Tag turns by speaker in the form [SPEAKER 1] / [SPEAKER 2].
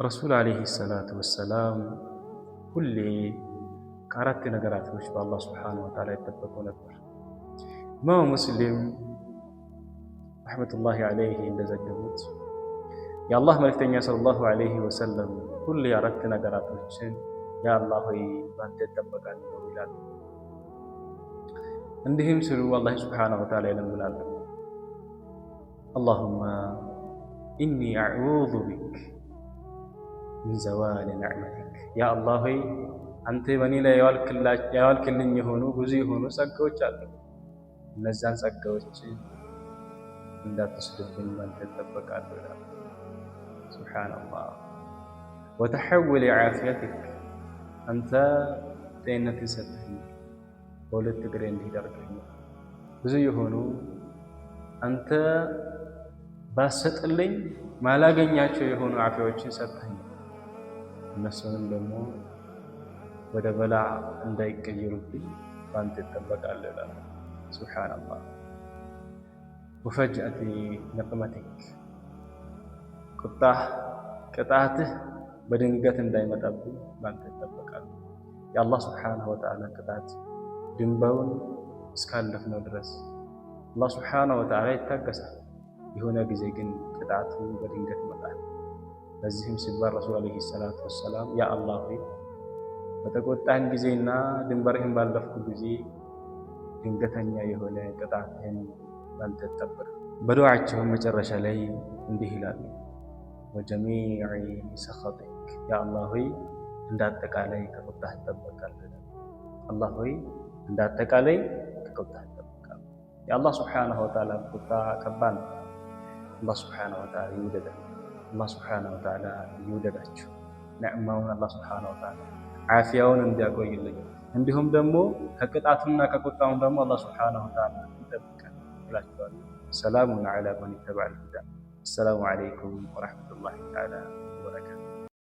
[SPEAKER 1] ረሱል ዓለይሂ ሰላቱ ወሰላም ሁሌ ከአራት ነገራቶች በአላህ ሱብሓነሁ ወተዓላ ይጠበቁ ነበር። ኢማሙ ሙስሊም ረሕመቱላሂ ዓለይሂ እንደዘገቡት የአላህ መልእክተኛ ሰለላሁ ዓለይሂ ወሰለም ሁሌ አራት ነገራቶችን ያ አላህ ሆይ ባንተ እጠበቃለሁ ይላሉ። እንዲህም ሲሉ አላህ ሱብሓነሁ ወተዓላ ይለምናሉ፣ አላሁመ ኢኒ አዑዙ ቢክ ሚን ዘዋሊ ኒዕመቲክ። ያ አላህ ሆይ አንተ በእኔ ላይ ያዋልክልኝ የሆኑ ብዙ የሆኑ ጸጋዎች አሉ። እነዛን ጸጋዎች እንዳትወስድብኝ ባንተ እጠበቃለሁ ይላሉ። ሱብሓነላህ። ወተሐውሊ ዓፊየቲክ፣ አንተ ጤንነትን ሰጥተኝ በሁለት እግሬ እንዲሄድ አድርገኝ። ብዙ የሆኑ አንተ ባሰጥልኝ ማላገኛቸው የሆኑ ዓፊያዎችን ሰጥተኝ እነሱንም ደግሞ ወደ በላ እንዳይቀየሩብኝ ባንተ እጠበቃለሁ ይላል። ሱብሓነላህ። ወፈጅአቲ ነቅመቲክ፣ ቅጣትህ በድንገት እንዳይመጣብኝ ባንተ እጠበቃለሁ። የአላህ ሱብሓነሁ ወተዓላ ቅጣት ድንበሩን እስካለፍነው ድረስ አላህ ሱብሓነሁ ወተዓላ ይታገሳል። የሆነ ጊዜ ግን ቅጣቱ በድንገት ይመጣል። በዚህም ሲባል ረሱል ዓለይሂ ሰላቱ ወሰላም ያ አላህ ሆይ በተቆጣህን ጊዜና ድንበርህን ባለፍኩ ጊዜ ድንገተኛ የሆነ ቅጣትህን ባንተ እጠበቅ። በዱዓቸውም መጨረሻ ላይ እንዲህ ይላሉ፣ ወጀሚዕ ሰኸጢክ፣ ያ አላህ ሆይ እንዳጠቃላይ ከቁጣህ እጠበቃለሁ። አላህ ሆይ እንዳጠቃላይ ከቁጣህ እጠበቃለሁ። የአላህ ሱብሓነሁ ወተዓላ ቁጣ ከባድ ነው። አላህ ሱብሓነሁ ወተዓላ ይውደዳል። አላህ ሱብሓነሁ ወተዓላ ይውደዳችሁ። ነዕማውን አላህ ሱብሓነሁ ወተዓላ ዓፊያውን እንዲያቆይልኝ እንዲሁም ደግሞ ከቅጣቱና ከቁጣውን ደግሞ አላህ ሱብሓነሁ ወተዓላ ይጠብቃል ይላችኋል። ሰላሙን ዐላ መን ኢተበዐል ሁዳ። አሰላሙ ዐለይኩም ወረሕመቱላሂ ተዓላ ወበረካቱህ።